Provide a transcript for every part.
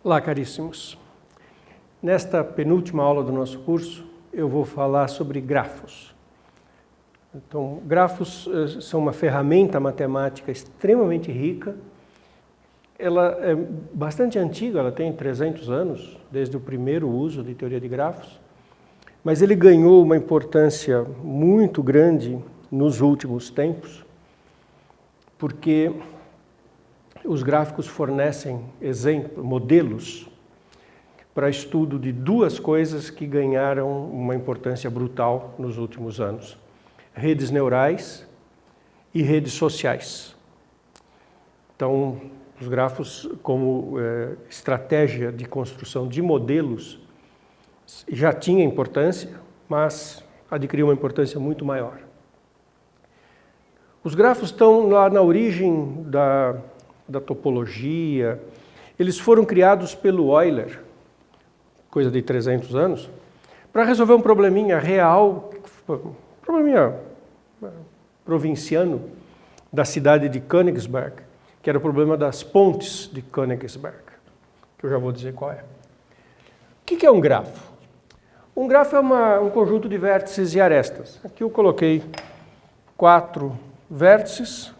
Olá, caríssimos. Nesta penúltima aula do nosso curso, eu vou falar sobre grafos. Então, grafos são uma ferramenta matemática extremamente rica. Ela é bastante antiga, ela tem 300 anos, desde o primeiro uso de teoria de grafos, mas ele ganhou uma importância muito grande nos últimos tempos, porque os gráficos fornecem exemplos, modelos para estudo de duas coisas que ganharam uma importância brutal nos últimos anos: redes neurais e redes sociais. Então, os grafos, como estratégia de construção de modelos, já tinha importância, mas adquiriu uma importância muito maior. Os grafos estão lá na origem da topologia. Eles foram criados pelo Euler, coisa de 300 anos, para resolver um probleminha real, probleminha provinciano da cidade de Königsberg, que era o problema das pontes de Königsberg, que eu já vou dizer qual é. O que é um grafo? Um grafo é um conjunto de vértices e arestas. Aqui eu coloquei 4 vértices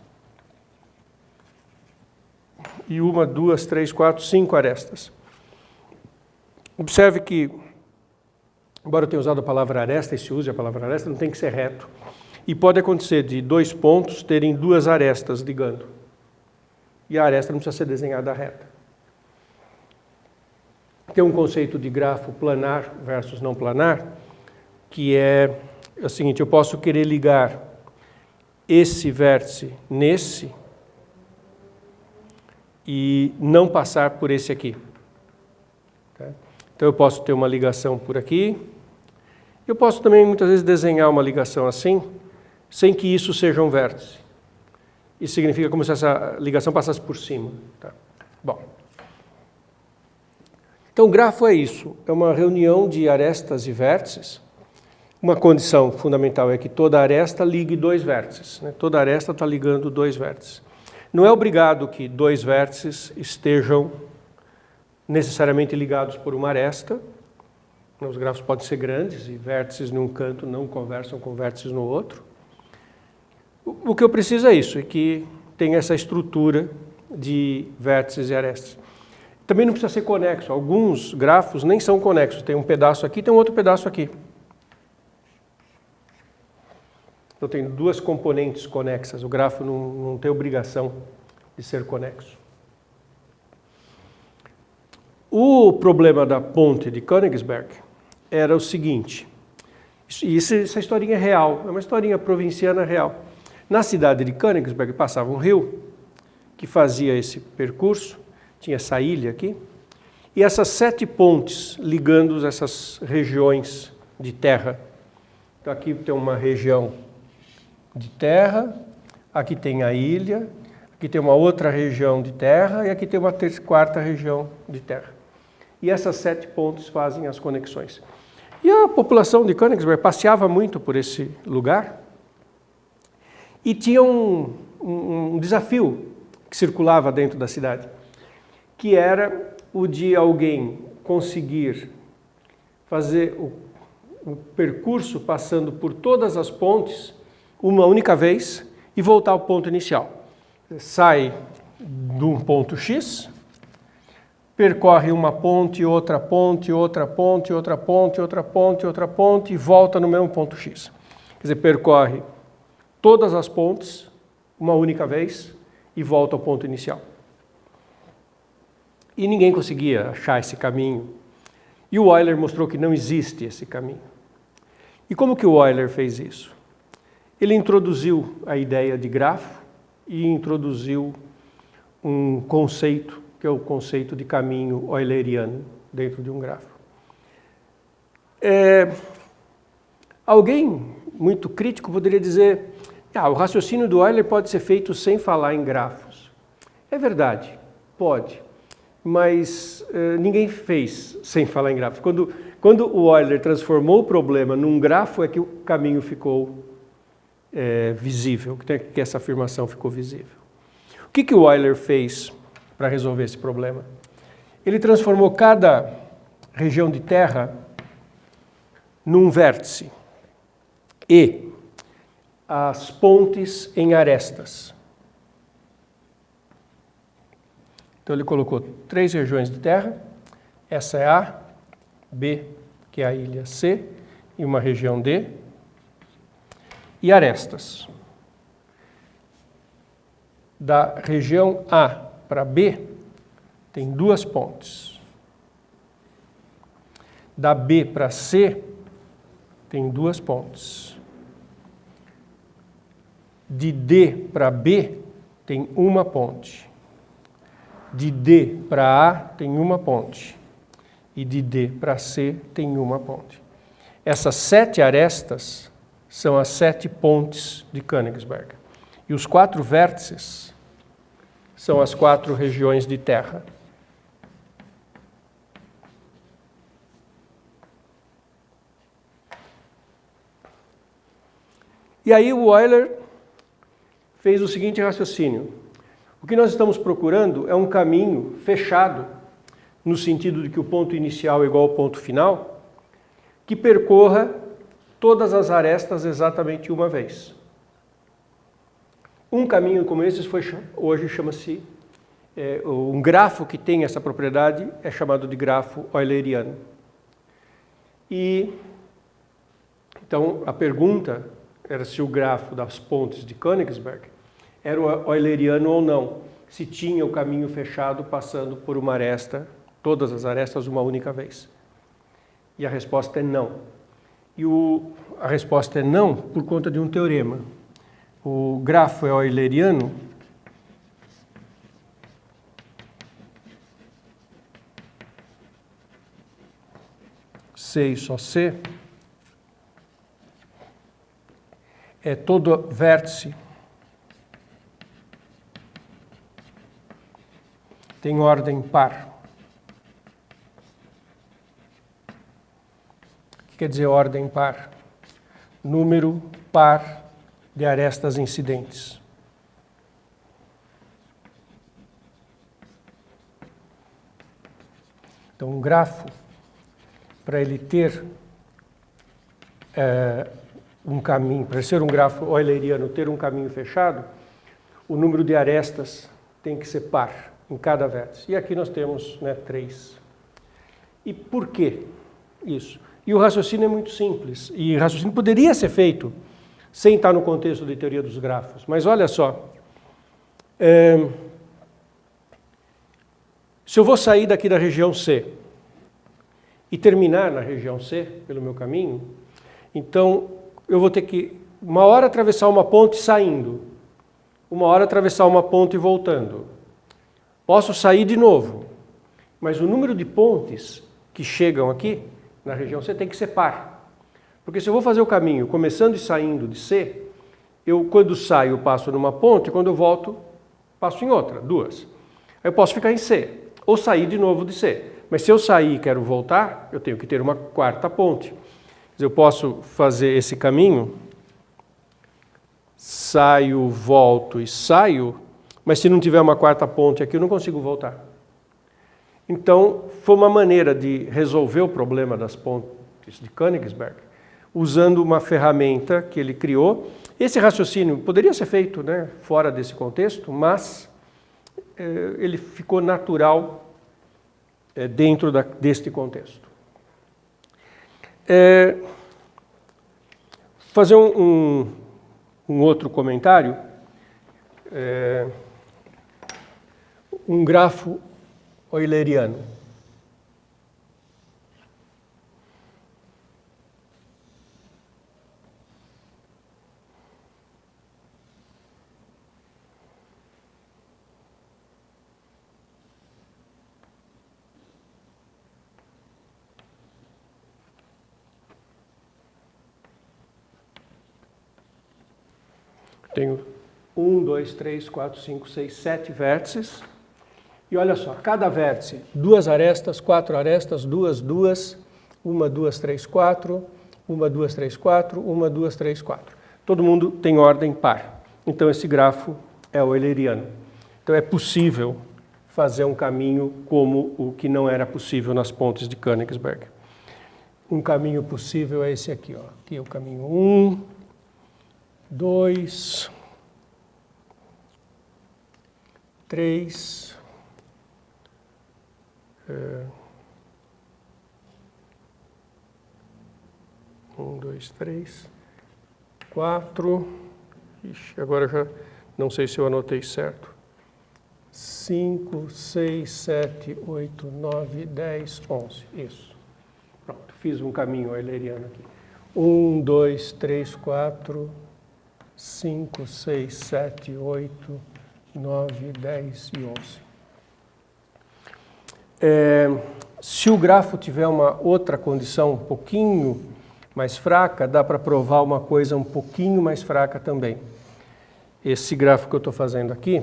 e 1, 2, 3, 4, 5 arestas. Observe que, embora eu tenha usado a palavra aresta, e se use a palavra aresta, não tem que ser reto. E pode acontecer de 2 pontos terem 2 arestas ligando. E a aresta não precisa ser desenhada reta. Tem um conceito de grafo planar versus não planar, que é o seguinte: eu posso querer ligar esse vértice nesse e não passar por esse aqui. Tá? Então eu posso ter uma ligação por aqui. Eu posso também muitas vezes desenhar uma ligação assim, sem que isso seja um vértice. Isso significa como se essa ligação passasse por cima. Tá? Bom. Então o grafo é isso, é uma reunião de arestas e vértices. Uma condição fundamental é que toda aresta ligue 2 vértices. Né? Toda aresta está ligando 2 vértices. Não é obrigado que 2 vértices estejam necessariamente ligados por uma aresta. Os grafos podem ser grandes e vértices num canto não conversam com vértices no outro. O que eu preciso é isso, é que tenha essa estrutura de vértices e arestas. Também não precisa ser conexo. Alguns grafos nem são conexos. Tem um pedaço aqui, tem um outro pedaço aqui. Então tem 2 componentes conexas. O grafo não tem obrigação de ser conexo. O problema da ponte de Königsberg era o seguinte, e essa historinha é real, é uma historinha provinciana real. Na cidade de Königsberg passava um rio que fazia esse percurso, tinha essa ilha aqui, e essas 7 pontes ligando essas regiões de terra. Então aqui tem uma região de terra, aqui tem a ilha, aqui tem uma outra região de terra e aqui tem uma 4ª região de terra. E essas 7 pontes fazem as conexões. E a população de Königsberg passeava muito por esse lugar e tinha um desafio que circulava dentro da cidade, que era o de alguém conseguir fazer o percurso passando por todas as pontes uma única vez e voltar ao ponto inicial. Sai de um ponto X, percorre uma ponte, outra ponte, outra ponte, outra ponte, outra ponte, outra ponte e volta no mesmo ponto X. Quer dizer, percorre todas as pontes uma única vez e volta ao ponto inicial. E ninguém conseguia achar esse caminho. E o Euler mostrou que não existe esse caminho. E como que o Euler fez isso? Ele introduziu a ideia de grafo e introduziu um conceito, que é o conceito de caminho euleriano dentro de um grafo. Alguém muito crítico poderia dizer: o raciocínio do Euler pode ser feito sem falar em grafos. É verdade, pode, mas ninguém fez sem falar em grafos. Quando o Euler transformou o problema num grafo é que o caminho ficou visível, que essa afirmação ficou visível. O que o Euler fez para resolver esse problema? Ele transformou cada região de terra num vértice e as pontes em arestas. Então ele colocou 3 regiões de terra, essa é A, B, que é a ilha C, e uma região D, e arestas. Da região A para B, tem 2 pontes. Da B para C, tem 2 pontes. De D para B, tem 1 ponte. De D para A, tem 1 ponte. E de D para C, tem 1 ponte. Essas 7 arestas são as 7 pontes de Königsberg. E os 4 vértices são as 4 regiões de terra. E aí o Euler fez o seguinte raciocínio. O que nós estamos procurando é um caminho fechado, no sentido de que o ponto inicial é igual ao ponto final, que percorra todas as arestas exatamente uma vez. Um caminho como esse hoje chama-se, um grafo que tem essa propriedade é chamado de grafo euleriano. E então a pergunta era se o grafo das pontes de Königsberg era euleriano ou não, se tinha o caminho fechado passando por uma aresta, todas as arestas uma única vez. E a resposta é não. E a resposta é não por conta de um teorema. O grafo é euleriano C e só C é todo vértice tem ordem par. O que quer dizer ordem par? Número par de arestas incidentes. Então, um grafo, para ele ter um caminho, para ser um grafo euleriano, ter um caminho fechado, o número de arestas tem que ser par em cada vértice. E aqui nós temos 3. E por que isso? E o raciocínio é muito simples. E o raciocínio poderia ser feito sem estar no contexto de teoria dos grafos. Mas olha só. Se eu vou sair daqui da região C e terminar na região C, pelo meu caminho, então eu vou ter que, uma hora atravessar uma ponte saindo, uma hora atravessar uma ponte e voltando. Posso sair de novo, mas o número de pontes que chegam aqui na região C tem que ser par. Porque se eu vou fazer o caminho começando e saindo de C, eu quando saio passo numa ponte, quando eu volto passo em outra, 2. Aí eu posso ficar em C, ou sair de novo de C. Mas se eu sair e quero voltar, eu tenho que ter uma 4ª ponte. Eu posso fazer esse caminho, saio, volto e saio, mas se não tiver uma 4ª ponte aqui, eu não consigo voltar. Então, foi uma maneira de resolver o problema das pontes de Königsberg, usando uma ferramenta que ele criou. Esse raciocínio poderia ser feito fora desse contexto, mas ele ficou natural dentro deste contexto. Fazer um outro comentário. Um grafo euleriano. Tenho 1, 2, 3, 4, 5, 6, 7 vértices. E olha só, cada vértice, 2 arestas, 4 arestas, 2, 2, 1, 2, 3, 4, 1, 2, 3, 4, 1, 2, 3, 4. Todo mundo tem ordem par. Então esse grafo é euleriano. Então é possível fazer um caminho como o que não era possível nas pontes de Königsberg. Um caminho possível é esse aqui, ó. Aqui é o caminho 1, 2, 3, 1, 2, 3, 4, ixi, agora já não sei se eu anotei certo, 5, 6, 7, 8, 9, 10, 11, isso. Pronto, fiz um caminho euleriano aqui. 1, 2, 3, 4, 5, 6, 7, 8, 9, 10 e 11. Se o grafo tiver uma outra condição um pouquinho mais fraca, dá para provar uma coisa um pouquinho mais fraca também. Esse grafo que eu estou fazendo aqui,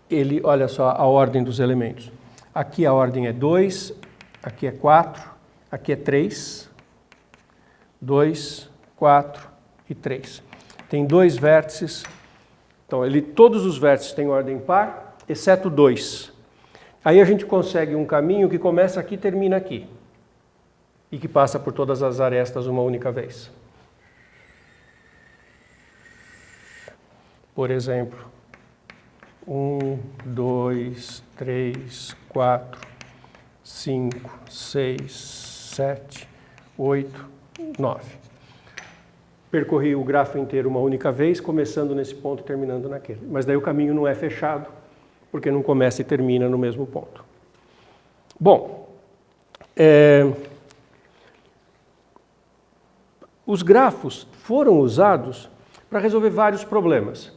ele, olha só a ordem dos elementos. Aqui a ordem é 2, aqui é 4, aqui é 3, 2, 4 e 3. Tem 2 vértices, então todos os vértices têm ordem par, exceto 2. Aí a gente consegue um caminho que começa aqui e termina aqui. E que passa por todas as arestas uma única vez. Por exemplo, 1, 2, 3, 4, 5, 6, 7, 8, 9. Percorri o grafo inteiro uma única vez, começando nesse ponto e terminando naquele. Mas daí o caminho não é fechado, porque não começa e termina no mesmo ponto. Bom, os grafos foram usados para resolver vários problemas.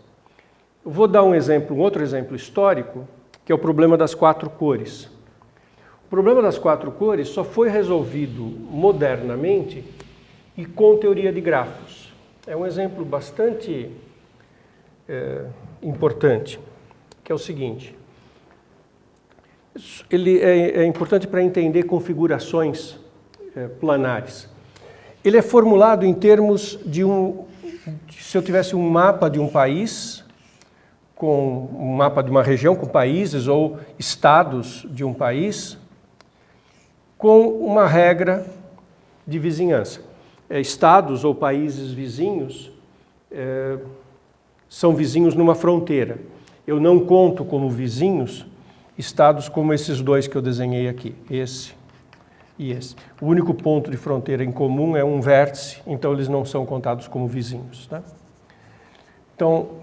Eu vou dar um outro exemplo histórico, que é o problema das 4 cores. O problema das 4 cores só foi resolvido modernamente e com teoria de grafos. É um exemplo bastante importante, que é o seguinte. Ele é importante para entender configurações planares. Ele é formulado em termos de se eu tivesse um mapa de um país, com um mapa de uma região com países ou estados de um país, com uma regra de vizinhança. Estados ou países vizinhos são vizinhos numa fronteira. Eu não conto como vizinhos estados como esses 2 que eu desenhei aqui, esse e esse. O único ponto de fronteira em comum é um vértice, então eles não são contados como vizinhos. Tá? Então,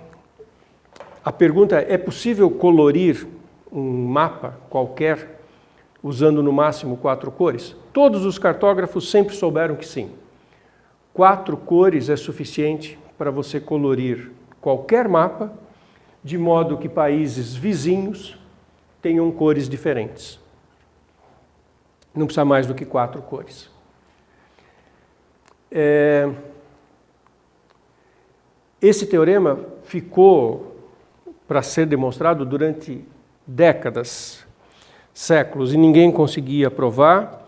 a pergunta é possível colorir um mapa qualquer usando no máximo 4 cores? Todos os cartógrafos sempre souberam que sim. 4 cores é suficiente para você colorir qualquer mapa, de modo que países vizinhos tenham cores diferentes. Não precisa mais do que 4 cores. Esse teorema ficou para ser demonstrado durante décadas, séculos, e ninguém conseguia provar.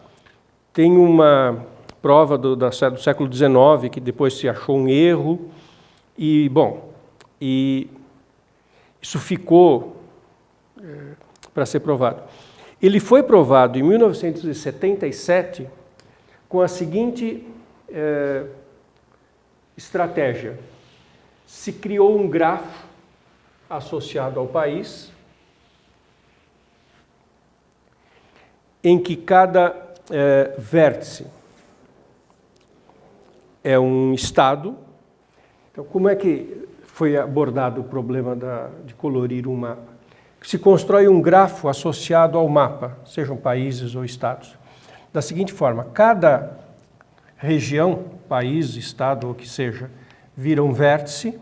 Tem uma prova do século XIX, que depois se achou um erro, e isso ficou para ser provado. Ele foi provado em 1977 com a seguinte estratégia. Se criou um grafo associado ao país, em que cada vértice é um estado. Então, como é que foi abordado o problema de colorir um mapa? Se constrói um grafo associado ao mapa, sejam países ou estados. Da seguinte forma, cada região, país, estado ou o que seja, vira um vértice.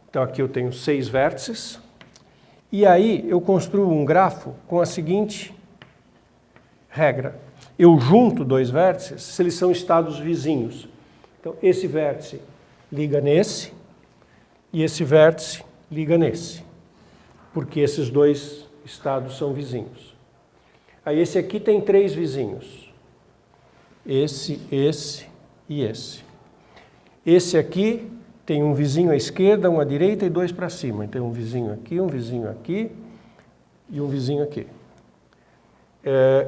Então aqui eu tenho 6 vértices. E aí eu construo um grafo com a seguinte regra. Eu junto 2 vértices se eles são estados vizinhos. Então esse vértice liga nesse e esse vértice liga nesse. Porque esses 2 estados são vizinhos. Aí esse aqui tem 3 vizinhos. Esse e esse. Esse aqui tem um vizinho à esquerda, um à direita e dois para cima. Então, um vizinho aqui e um vizinho aqui.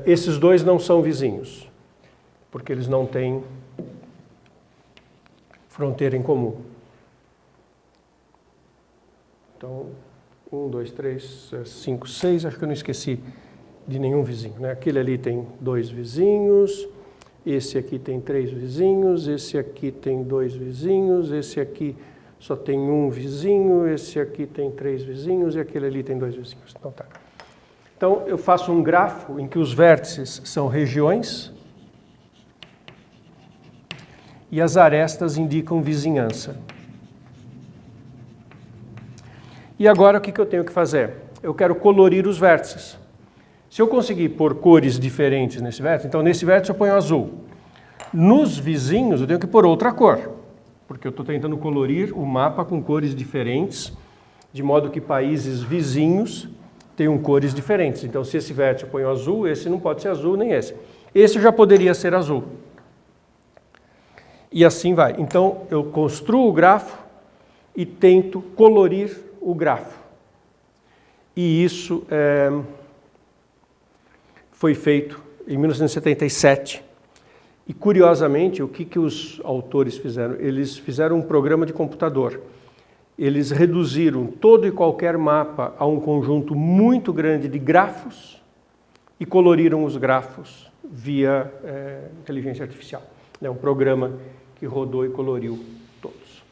Esses dois não são vizinhos, porque eles não têm fronteira em comum. Então, 1, 2, 3, 5, 6, acho que eu não esqueci de nenhum vizinho, né? Aquele ali tem 2 vizinhos, esse aqui tem 3 vizinhos, esse aqui tem 2 vizinhos, esse aqui só tem 1 vizinho, esse aqui tem 3 vizinhos e aquele ali tem 2 vizinhos. Então, tá. Então, eu faço um grafo em que os vértices são regiões e as arestas indicam vizinhança. E agora o que eu tenho que fazer? Eu quero colorir os vértices. Se eu conseguir pôr cores diferentes nesse vértice, então nesse vértice eu ponho azul. Nos vizinhos eu tenho que pôr outra cor, porque eu estou tentando colorir o mapa com cores diferentes, de modo que países vizinhos tenham cores diferentes. Então se esse vértice eu ponho azul, esse não pode ser azul nem esse. Esse já poderia ser azul. E assim vai. Então eu construo o grafo e tento colorir o grafo. E isso foi feito em 1977. E, curiosamente, o que os autores fizeram? Eles fizeram um programa de computador. Eles reduziram todo e qualquer mapa a um conjunto muito grande de grafos e coloriram os grafos via inteligência artificial. É um programa que rodou e coloriu todos.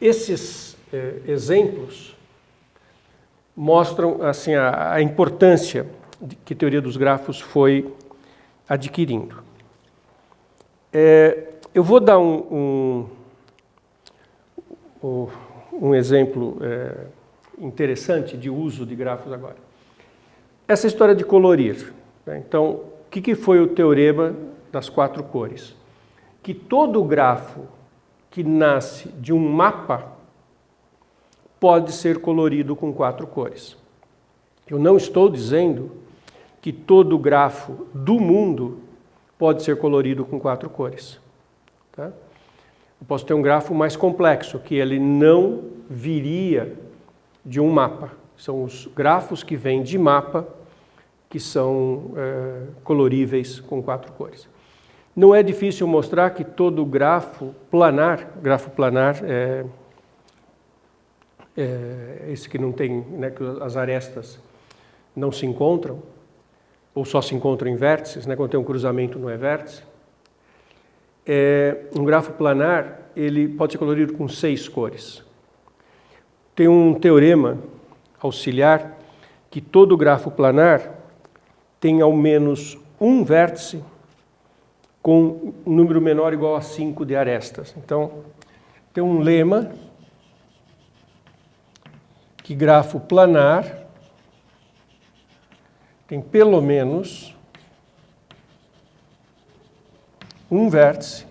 Esses exemplos mostram assim, a importância que a teoria dos grafos foi adquirindo. Eu vou dar um exemplo interessante de uso de grafos agora. Essa história de colorir. Né? Então, o que foi o teorema das 4 cores? Que todo grafo que nasce de um mapa pode ser colorido com 4 cores. Eu não estou dizendo que todo grafo do mundo pode ser colorido com 4 cores. Tá? Eu posso ter um grafo mais complexo, que ele não viria de um mapa. São os grafos que vêm de mapa que são coloríveis com 4 cores. Não é difícil mostrar que todo grafo planar esse que não tem, né, que as arestas não se encontram, ou só se encontram em vértices, né, quando tem um cruzamento não é vértice. Um grafo planar, ele pode ser colorido com 6 cores. Tem um teorema auxiliar que todo grafo planar tem ao menos um vértice com um número menor ou igual a 5 de arestas. Então, tem um lema que grafo planar tem pelo menos um vértice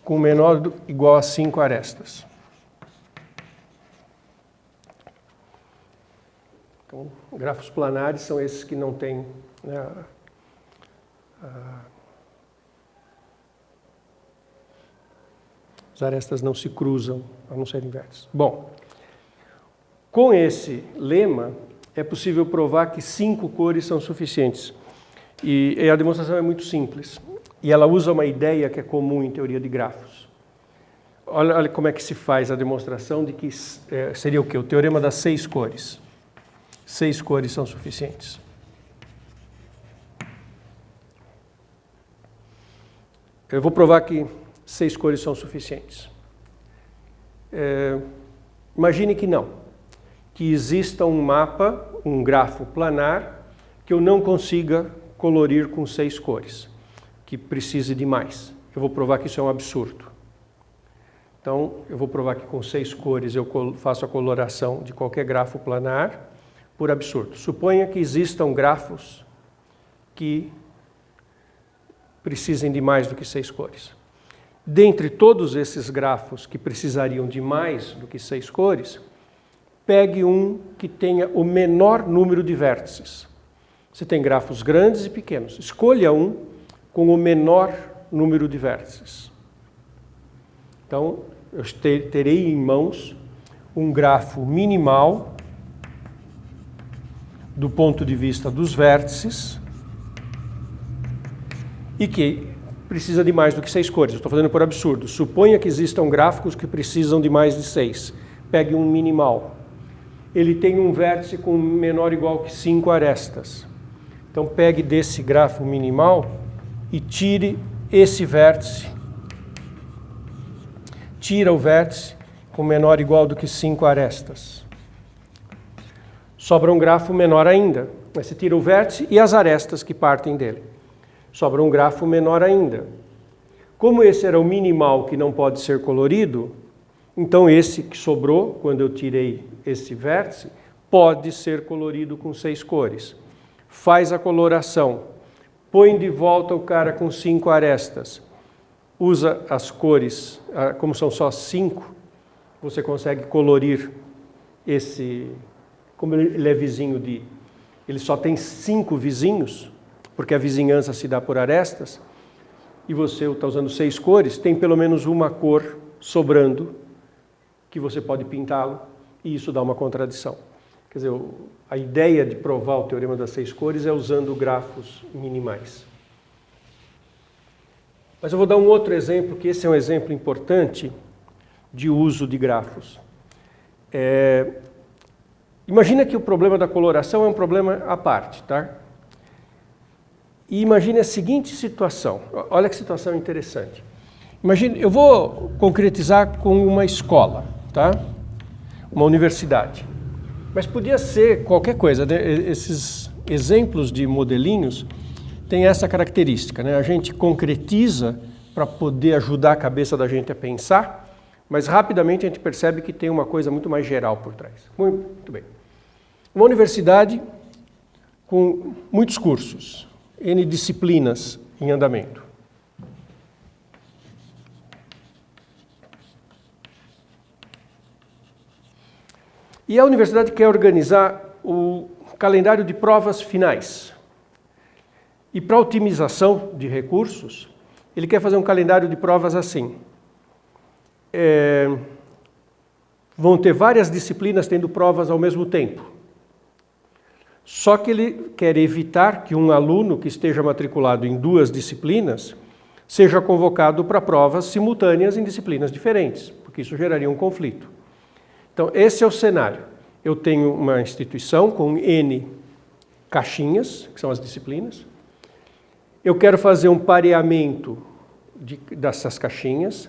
com menor ou igual a 5 arestas. Então, grafos planares são esses que não têm, né, as arestas não se cruzam, a não serem vértices. Bom, com esse lema, é possível provar que 5 cores são suficientes. E a demonstração é muito simples. E ela usa uma ideia que é comum em teoria de grafos. Olha como é que se faz a demonstração de que seria o quê? O teorema das 6 cores. 6 cores são suficientes. Eu vou provar que 6 cores são suficientes. Imagine que não. Que exista um mapa, um grafo planar, que eu não consiga colorir com 6 cores, que precise de mais. Eu vou provar que isso é um absurdo. Então, eu vou provar que com 6 cores eu faço a coloração de qualquer grafo planar por absurdo. Suponha que existam grafos que precisem de mais do que 6 cores. Dentre todos esses grafos que precisariam de mais do que 6 cores, pegue um que tenha o menor número de vértices. Você tem grafos grandes e pequenos. Escolha um com o menor número de vértices. Então, eu terei em mãos um grafo minimal do ponto de vista dos vértices e que precisa de mais do que 6 cores. Eu estou fazendo por absurdo. Suponha que existam gráficos que precisam de mais de 6. Pegue um minimal. Ele tem um vértice com menor ou igual que 5 arestas. Então pegue desse grafo minimal e tire esse vértice. Tira o vértice com menor ou igual do que 5 arestas. Sobra um grafo menor ainda. Você tira o vértice e as arestas que partem dele. Sobra um grafo menor ainda. Como esse era o minimal que não pode ser colorido, então esse que sobrou, quando eu tirei esse vértice, pode ser colorido com 6 cores. Faz a coloração, põe de volta o cara com 5 arestas, usa as cores, como são só 5, você consegue colorir esse, como ele é vizinho de, ele só tem 5 vizinhos, porque a vizinhança se dá por arestas, e você está usando 6 cores, tem pelo menos uma cor sobrando, que você pode pintá-lo, e isso dá uma contradição. Quer dizer, a ideia de provar o teorema das 6 cores é usando grafos minimais. Mas eu vou dar um outro exemplo, que esse é um exemplo importante de uso de grafos. Imagina que o problema da coloração é um problema à parte, tá? E imagine a seguinte situação. Olha que situação interessante. Imagine, eu vou concretizar com uma escola, tá? Uma universidade. Mas podia ser qualquer coisa, né? Esses exemplos de modelinhos têm essa característica, né? A gente concretiza para poder ajudar a cabeça da gente a pensar, mas rapidamente a gente percebe que tem uma coisa muito mais geral por trás. Muito bem. Uma universidade com muitos cursos, N disciplinas em andamento. E a universidade quer organizar o calendário de provas finais. E para otimização de recursos, ele quer fazer um calendário de provas assim. Vão ter várias disciplinas tendo provas ao mesmo tempo. Só que ele quer evitar que um aluno que esteja matriculado em 2 disciplinas seja convocado para provas simultâneas em disciplinas diferentes, porque isso geraria um conflito. Então, esse é o cenário. Eu tenho uma instituição com N caixinhas, que são as disciplinas. Eu quero fazer um pareamento dessas caixinhas.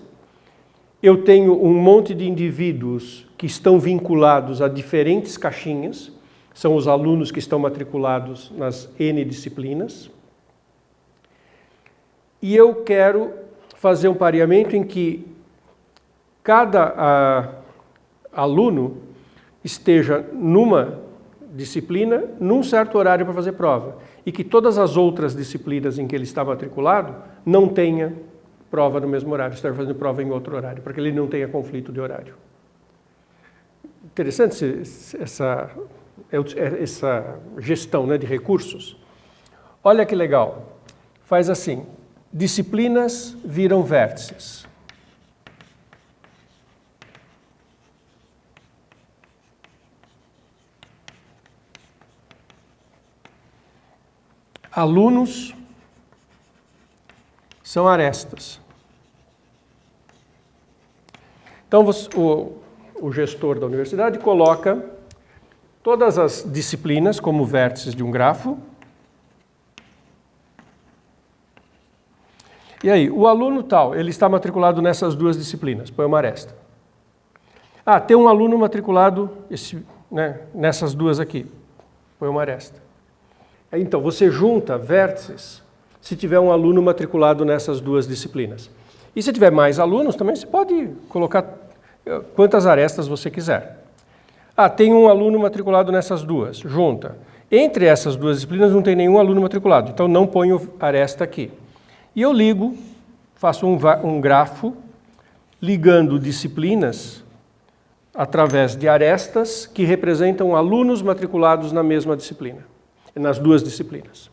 Eu tenho um monte de indivíduos que estão vinculados a diferentes caixinhas. São os alunos que estão matriculados nas N disciplinas. E eu quero fazer um pareamento em que cada aluno esteja numa disciplina, num certo horário para fazer prova, e que todas as outras disciplinas em que ele está matriculado não tenha prova no mesmo horário, esteja fazendo prova em outro horário, para que ele não tenha conflito de horário. Interessante essa gestão, né, de recursos. Olha que legal. Faz assim, disciplinas viram vértices. Alunos são arestas. Então, o gestor da universidade coloca todas as disciplinas como vértices de um grafo. E aí, o aluno tal, ele está matriculado nessas 2 disciplinas, põe uma aresta. Tem um aluno matriculado nessas 2 aqui, põe uma aresta. Então, você junta vértices se tiver um aluno matriculado nessas 2 disciplinas. E se tiver mais alunos, também você pode colocar quantas arestas você quiser. Tem um aluno matriculado nessas 2, junta. Entre essas 2 disciplinas não tem nenhum aluno matriculado, então não ponho aresta aqui. E eu ligo, faço um grafo, ligando disciplinas através de arestas que representam alunos matriculados na mesma disciplina. Nas 2 disciplinas.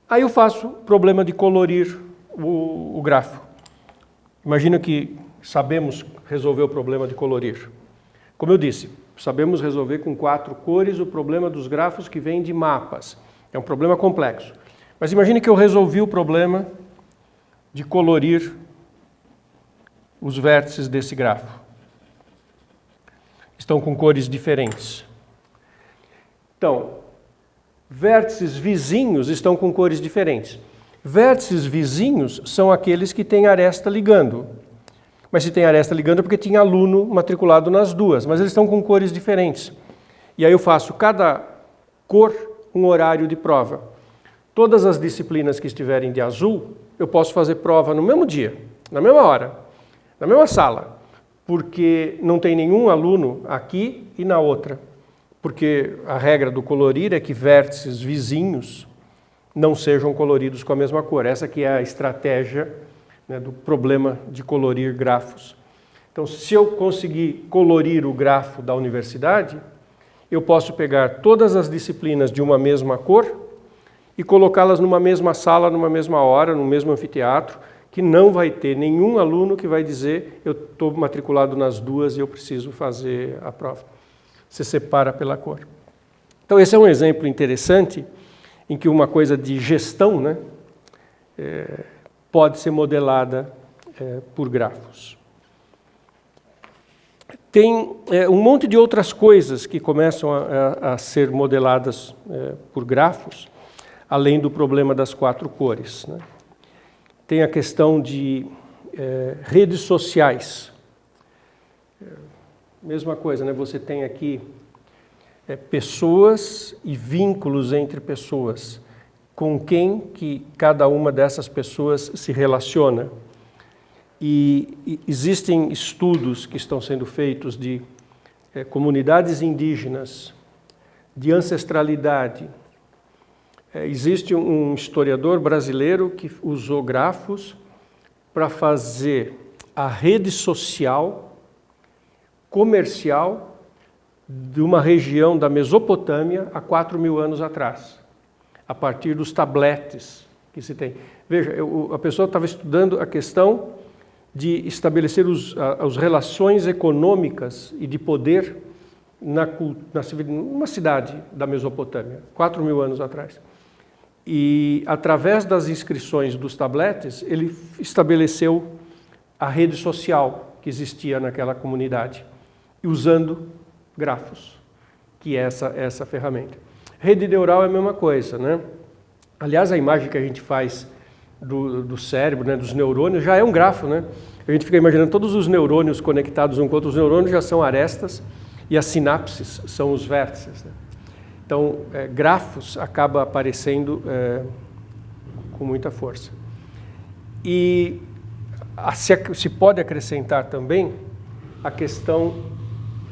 Aí eu faço o problema de colorir o grafo. Imagina que sabemos resolver o problema de colorir. Como eu disse, sabemos resolver com 4 cores o problema dos grafos que vêm de mapas. É um problema complexo. Mas imagine que eu resolvi o problema de colorir os vértices desse grafo. Estão com cores diferentes. Então, vértices vizinhos estão com cores diferentes. Vértices vizinhos são aqueles que têm aresta ligando. Mas se tem aresta ligando é porque tinha aluno matriculado nas duas, mas eles estão com cores diferentes. E aí eu faço cada cor um horário de prova. Todas as disciplinas que estiverem de azul, eu posso fazer prova no mesmo dia, na mesma hora, na mesma sala, porque não tem nenhum aluno aqui e na outra. Porque a regra do colorir é que vértices vizinhos não sejam coloridos com a mesma cor. Essa que é a estratégia, né, do problema de colorir grafos. Então, se eu conseguir colorir o grafo da universidade, eu posso pegar todas as disciplinas de uma mesma cor e colocá-las numa mesma sala, numa mesma hora, no mesmo anfiteatro, que não vai ter nenhum aluno que vai dizer eu estou matriculado nas duas e eu preciso fazer a prova. Você separa pela cor. Então, esse é um exemplo interessante em que uma coisa de gestão, né, pode ser modelada por grafos. Tem um monte de outras coisas que começam a ser modeladas por grafos, além do problema das 4 cores, né? Tem a questão de redes sociais. Mesma coisa, né? Você tem aqui pessoas e vínculos entre pessoas, com quem que cada uma dessas pessoas se relaciona. E existem estudos que estão sendo feitos de comunidades indígenas, de ancestralidade. Existe um historiador brasileiro que usou grafos para fazer a rede social, comercial, de uma região da Mesopotâmia há 4.000 anos atrás, a partir dos tabletes que se tem. Veja, a pessoa estava estudando a questão de estabelecer as relações econômicas e de poder numa cidade da Mesopotâmia, 4.000 anos atrás. E, através das inscrições dos tabletes, ele estabeleceu a rede social que existia naquela comunidade, usando grafos, que é essa ferramenta. Rede neural é a mesma coisa, né? Aliás, a imagem que a gente faz do cérebro, né, dos neurônios, já é um grafo, né? A gente fica imaginando todos os neurônios conectados um com outro. Os neurônios já são arestas e as sinapses são os vértices, né? Então, grafos acaba aparecendo com muita força. E se pode acrescentar também a questão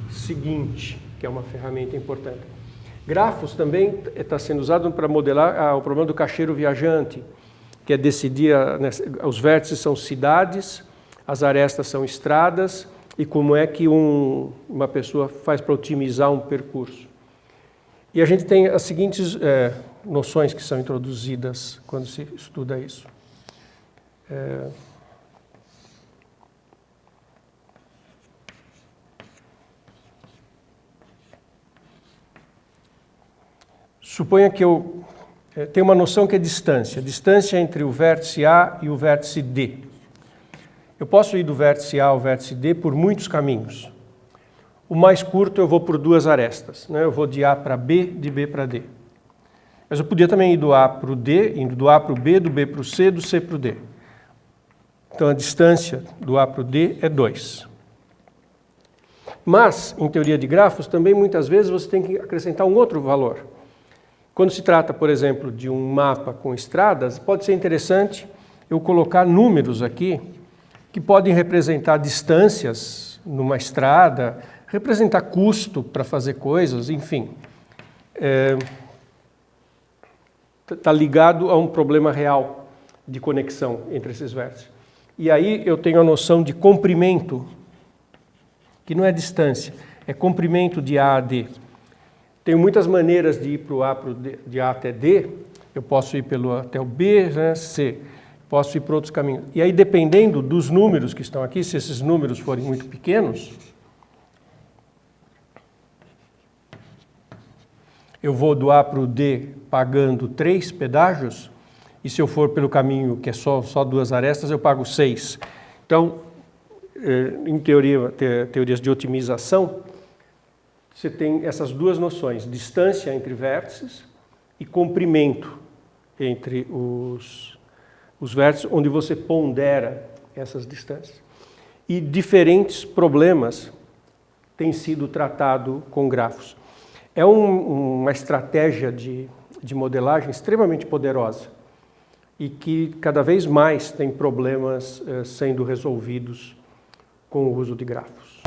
seguinte, que é uma ferramenta importante. Grafos também está sendo usado para modelar o problema do caixeiro viajante, que é decidir, os vértices são cidades, as arestas são estradas, e como é que uma pessoa faz para otimizar um percurso. E a gente tem as seguintes noções que são introduzidas quando se estuda isso. Suponha que eu tenho uma noção que é distância entre o vértice A e o vértice D. Eu posso ir do vértice A ao vértice D por muitos caminhos. O mais curto eu vou por 2 arestas, né? Eu vou de A para B, de B para D. Mas eu podia também ir do A para o D, indo do A para o B, do B para o C, do C para o D. Então a distância do A para o D é 2. Mas, em teoria de grafos, também muitas vezes você tem que acrescentar um outro valor. Quando se trata, por exemplo, de um mapa com estradas, pode ser interessante eu colocar números aqui que podem representar distâncias numa estrada, representar custo para fazer coisas, enfim. Está ligado a um problema real de conexão entre esses vértices. E aí eu tenho a noção de comprimento, que não é distância, é comprimento de A a D. Tenho muitas maneiras de ir para o A, de A até D, Eu posso ir até o B, né, C. Posso ir por outros caminhos. E aí, dependendo dos números que estão aqui, se esses números forem muito pequenos, eu vou do A para o D pagando 3 pedágios, e se eu for pelo caminho que é só 2 arestas, eu pago 6. Então, em teorias de otimização, você tem essas duas noções, distância entre vértices e comprimento entre os vértices, onde você pondera essas distâncias. E diferentes problemas têm sido tratados com grafos. É uma estratégia de modelagem extremamente poderosa e que cada vez mais tem problemas sendo resolvidos com o uso de grafos.